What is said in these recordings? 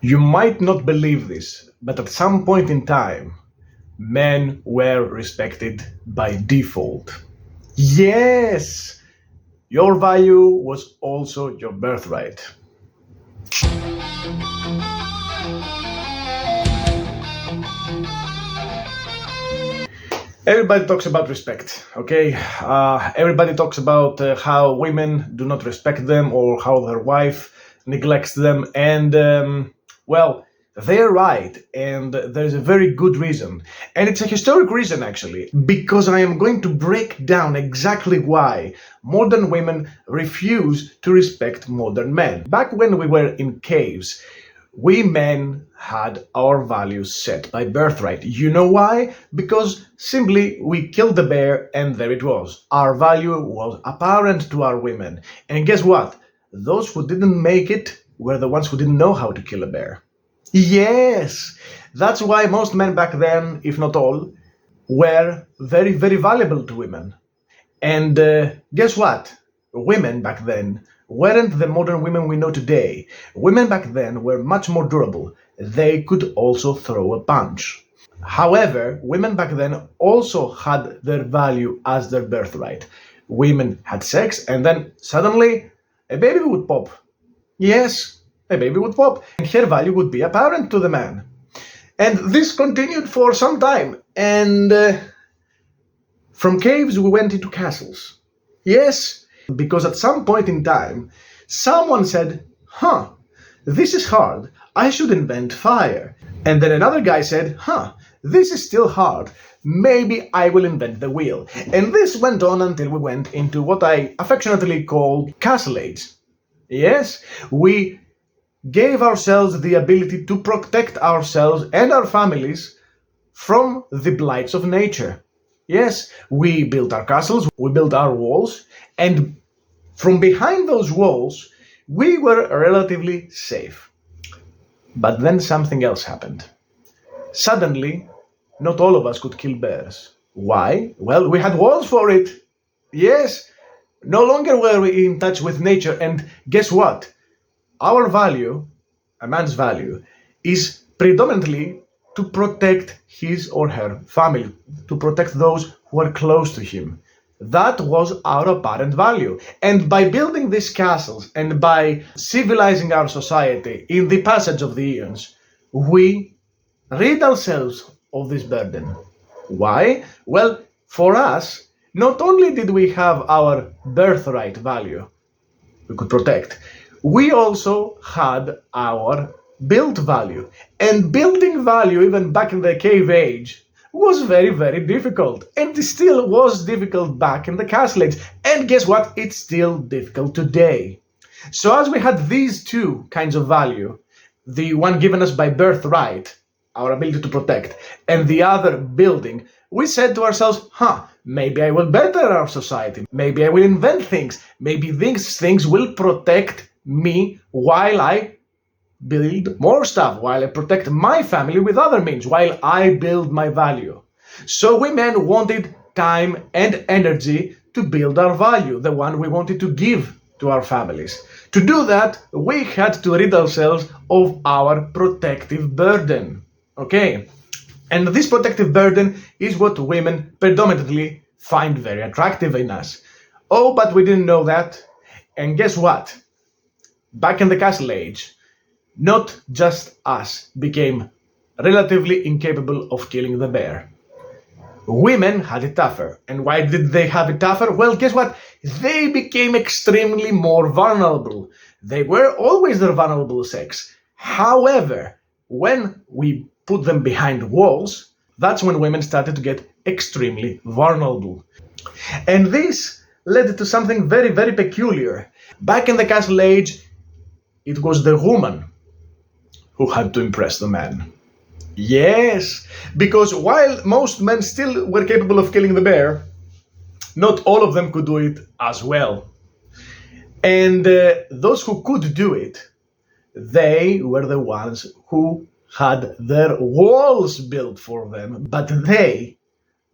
You might not believe this, but at some point in time, men were respected by default. Yes, your value was also your birthright. Everybody talks about respect, okay? Everybody talks about how women do not respect them or how their wife neglects them. And, well, they're right. And there's a very good reason. And it's a historic reason, actually, because I am going to break down exactly why modern women refuse to respect modern men. Back when we were in caves, we men had our values set by birthright. You know why? Because simply we killed the bear and there it was. Our value was apparent to our women. And guess what? Those who didn't make it were the ones who didn't know how to kill a bear. Yes! That's why most men back then, if not all, were very, very valuable to women. And guess what? Women back then weren't the modern women we know today. Women back then were much more durable. They could also throw a punch. However, women back then also had their value as their birthright. Women had sex and then suddenly a baby would pop. Yes, a baby would pop and her value would be apparent to the man. And this continued for some time. And from caves we went into castles. Yes, because at some point in time, someone said, this is hard, I should invent fire. And then another guy said, this is still hard, maybe I will invent the wheel. And this went on until we went into what I affectionately call Castle Age. Yes, we gave ourselves the ability to protect ourselves and our families from the blights of nature. Yes, we built our castles, we built our walls, and from behind those walls, we were relatively safe. But then something else happened. Suddenly, not all of us could kill bears. Why? Well, we had walls for it. Yes, no longer were we in touch with nature, and guess what? Our value, a man's value, is predominantly to protect his or her family, to protect those who are close to him. That was our apparent value. And by building these castles and by civilizing our society in the passage of the eons, we rid ourselves of this burden. Why? Well, for us, not only did we have our birthright value we could protect, we also had our built value. And building value, even back in the cave age, was very, very difficult. And it still was difficult back in the Castle Age. And guess what? It's still difficult today. So as we had these two kinds of value, the one given us by birthright, our ability to protect, and the other building, we said to ourselves, maybe I will better our society. Maybe I will invent things. Maybe these things will protect me while I build more stuff, while I protect my family with other means, while I build my value. So we men wanted time and energy to build our value, the one we wanted to give to our families. To do that, we had to rid ourselves of our protective burden. Okay? And this protective burden is what women predominantly find very attractive in us. Oh, but we didn't know that. And guess what? Back in the Castle Age, not just us became relatively incapable of killing the bear. Women had it tougher. And why did they have it tougher? Well, guess what? They became extremely more vulnerable. They were always their vulnerable sex. However, when we put them behind walls, that's when women started to get extremely vulnerable. And this led to something very, very peculiar. Back in the Castle Age, it was the woman who had to impress the man. Yes, because while most men still were capable of killing the bear, not all of them could do it as well. And those who could do it, they were the ones who had their walls built for them, but they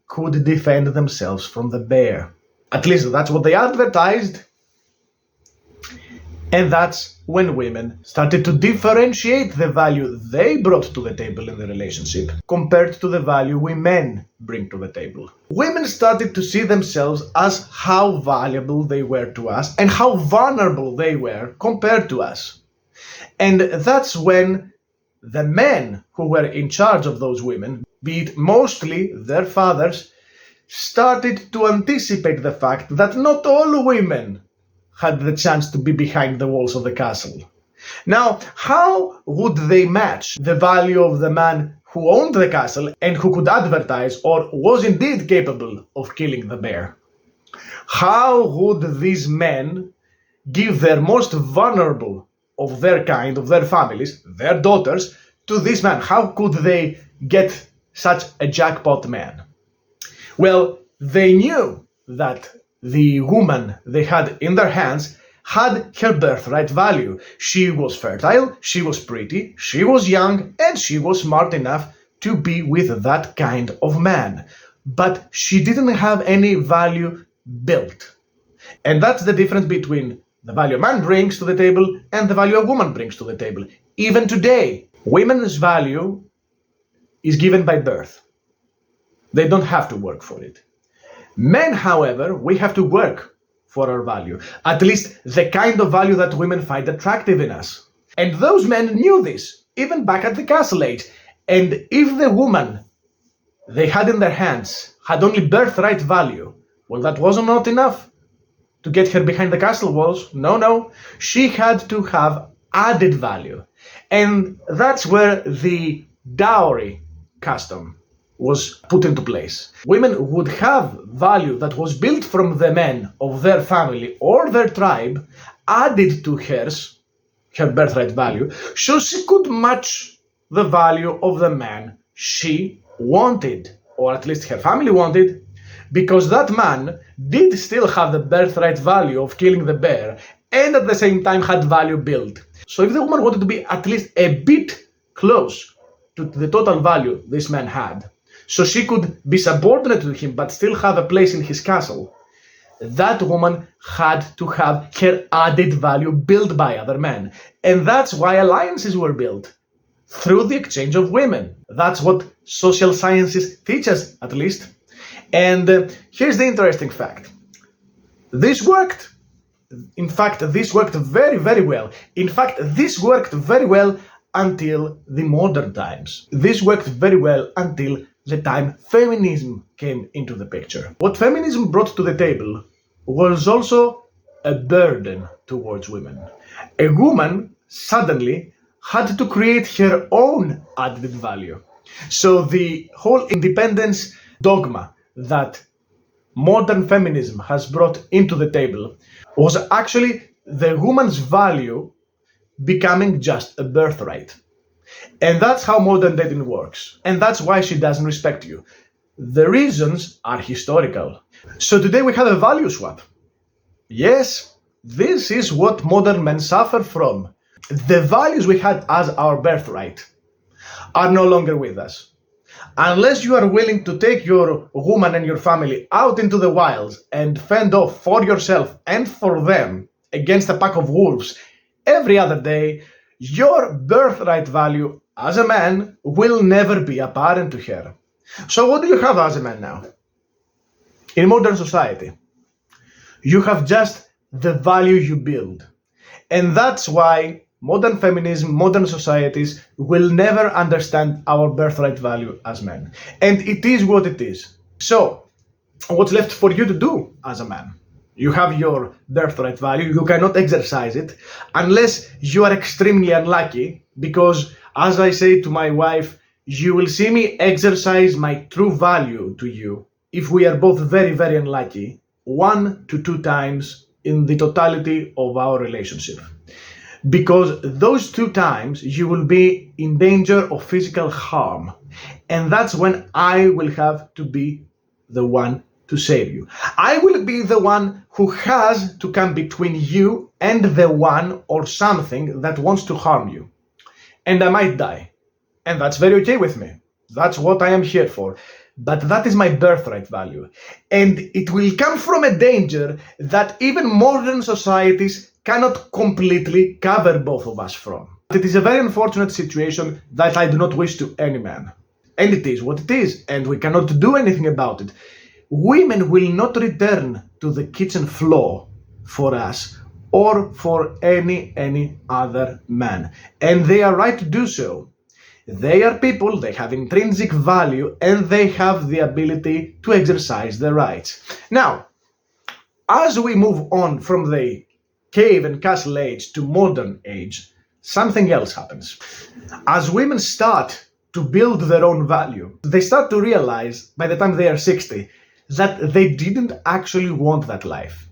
could defend themselves from the bear. At least that's what they advertised. And that's when women started to differentiate the value they brought to the table in the relationship compared to the value we men bring to the table. Women started to see themselves as how valuable they were to us and how vulnerable they were compared to us. And that's when the men who were in charge of those women, be it mostly their fathers, started to anticipate the fact that not all women had the chance to be behind the walls of the castle. Now, how would they match the value of the man who owned the castle and who could advertise or was indeed capable of killing the bear? How would these men give their most vulnerable of their kind, of their families, their daughters, to this man? How could they get such a jackpot man? Well, they knew that the woman they had in their hands had her birthright value. She was fertile, she was pretty, she was young, and she was smart enough to be with that kind of man. But she didn't have any value built. And that's the difference between the value a man brings to the table and the value a woman brings to the table. Even today, women's value is given by birth. They don't have to work for it. Men, however, we have to work for our value, at least the kind of value that women find attractive in us. And those men knew this, even back at the castle age. And if the woman they had in their hands had only birthright value, well, that wasn't not enough to get her behind the castle walls. No, she had to have added value. And that's where the dowry custom was put into place. Women would have value that was built from the men of their family or their tribe added to hers, her birthright value, so she could match the value of the man she wanted, or at least her family wanted, because that man did still have the birthright value of killing the bear and at the same time had value built. So if the woman wanted to be at least a bit close to the total value this man had, so she could be subordinate to him but still have a place in his castle, that woman had to have her added value built by other men. And that's why alliances were built, through the exchange of women. That's what social sciences teach us, at least. And here's the interesting fact. This worked. In fact, this worked very, very well. In fact, this worked very well until the modern times. This worked very well until the time feminism came into the picture. What feminism brought to the table was also a burden towards women. A woman suddenly had to create her own added value. So the whole independence dogma that modern feminism has brought into the table was actually the woman's value becoming just a birthright. And that's how modern dating works. And that's why she doesn't respect you. The reasons are historical. So today we have a value swap. Yes, this is what modern men suffer from. The values we had as our birthright are no longer with us. Unless you are willing to take your woman and your family out into the wilds and fend off for yourself and for them against a pack of wolves every other day, your birthright value as a man will never be apparent to her. So what do you have as a man now? In modern society, you have just the value you build. And that's why modern feminism, modern societies will never understand our birthright value as men. And it is what it is. So, what's left for you to do as a man? You have your birthright value, you cannot exercise it unless you are extremely unlucky, because as I say to my wife, you will see me exercise my true value to you if we are both very, very unlucky, 1 to 2 times in the totality of our relationship. Because those 2 times you will be in danger of physical harm. And that's when I will have to be the one to save you. I will be the one who has to come between you and the one or something that wants to harm you. And I might die. And that's very okay with me. That's what I am here for. But that is my birthright value. And it will come from a danger that even modern societies cannot completely cover both of us from. It is a very unfortunate situation that I do not wish to any man. And it is what it is, and we cannot do anything about it. Women will not return to the kitchen floor for us or for any other man. And they are right to do so. They are people, they have intrinsic value, and they have the ability to exercise their rights. Now, as we move on from the cave and castle age to modern age, something else happens. As women start to build their own value, they start to realize by the time they are 60 that they didn't actually want that life.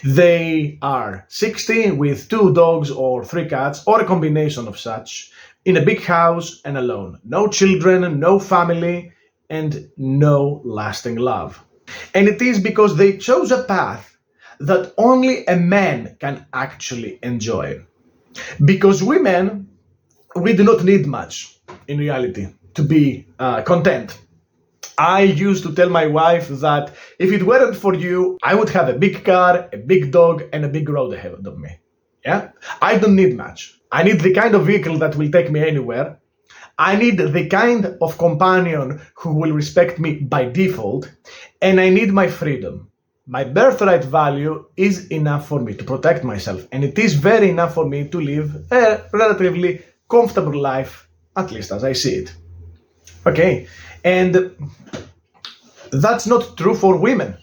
They are 60 with 2 dogs or 3 cats or a combination of such, in a big house and alone. No children, no family, and no lasting love. And it is because they chose a path that only a man can actually enjoy. Because women, we do not need much in reality to be content. I used to tell my wife that if it weren't for you, I would have a big car, a big dog, and a big road ahead of me. Yeah? I don't need much. I need the kind of vehicle that will take me anywhere. I need the kind of companion who will respect me by default. And I need my freedom. My birthright value is enough for me to protect myself. And it is very enough for me to live a relatively comfortable life, at least as I see it. Okay? And that's not true for women.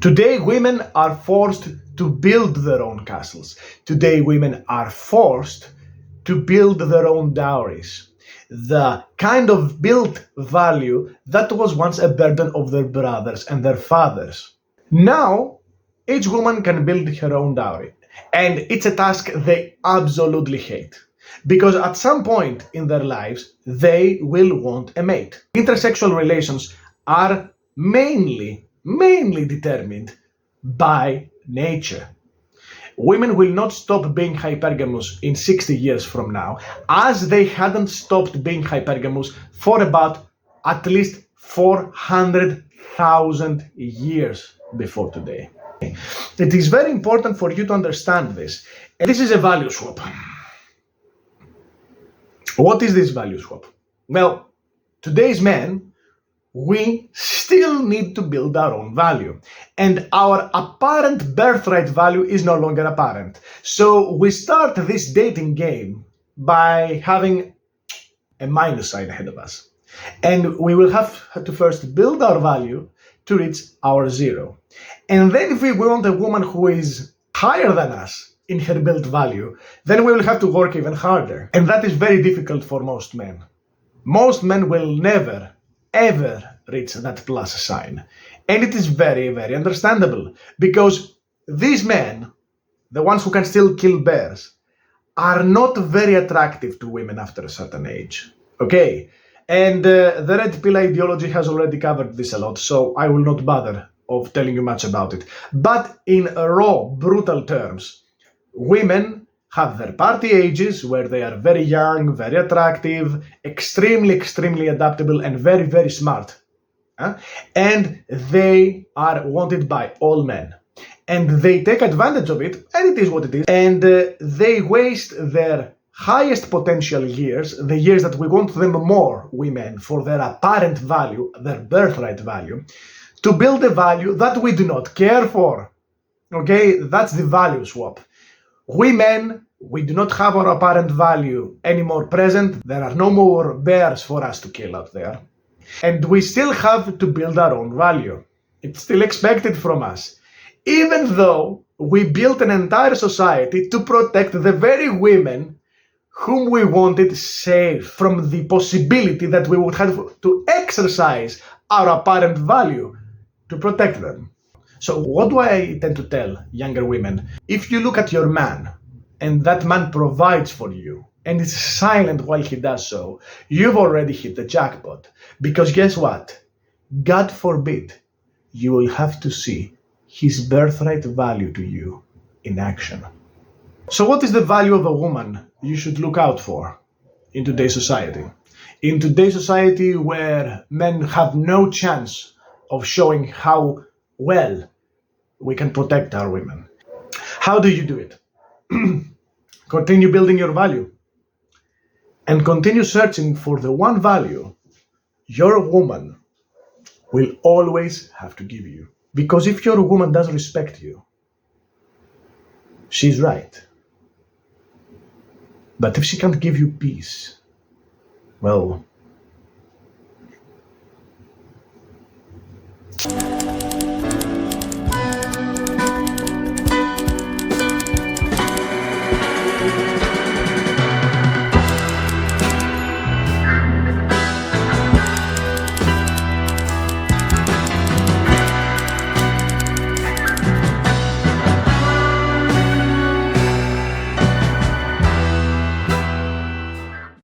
Today, women are forced to build their own castles. Today, women are forced to build their own dowries. The kind of built value that was once a burden of their brothers and their fathers. Now, each woman can build her own dowry. And it's a task they absolutely hate. Because at some point in their lives, they will want a mate. Intersexual relations are mainly determined by nature. Women will not stop being hypergamous in 60 years from now, as they hadn't stopped being hypergamous for about at least 400,000 years before today. It is very important for you to understand this. And this is a value swap. What is this value swap? Well, today's men, we still need to build our own value. And our apparent birthright value is no longer apparent. So we start this dating game by having a minus sign ahead of us. And we will have to first build our value to reach our 0. And then if we want a woman who is higher than us in her built value, then we will have to work even harder. And that is very difficult for most men. Most men will never, ever reach that plus sign. And it is very, very understandable. Because these men, the ones who can still kill bears, are not very attractive to women after a certain age. Okay? And the red pill ideology has already covered this a lot, so I will not bother of telling you much about it. But in raw, brutal terms, women have their party ages where they are very young, very attractive, extremely adaptable, and very, very smart. And they are wanted by all men. And they take advantage of it, and it is what it is. And they waste their highest potential years, the years that we want them more, women, for their apparent value, their birthright value, to build a value that we do not care for. Okay, that's the value swap. Women, we do not have our apparent value anymore present. There are no more bears for us to kill out there. And we still have to build our own value. It's still expected from us. Even though we built an entire society to protect the very women whom we wanted safe from the possibility that we would have to exercise our apparent value to protect them. So what do I tend to tell younger women? If you look at your man and that man provides for you and is silent while he does so, you've already hit the jackpot. Because guess what? God forbid you will have to see his birthright value to you in action. So what is the value of a woman you should look out for in today's society? In today's society where men have no chance of showing how well we can protect our women, How do you do it? Continue building your value and continue searching for the one value your woman will always have to give you. Because if your woman does respect you, she's right. But if she can't give you peace, well,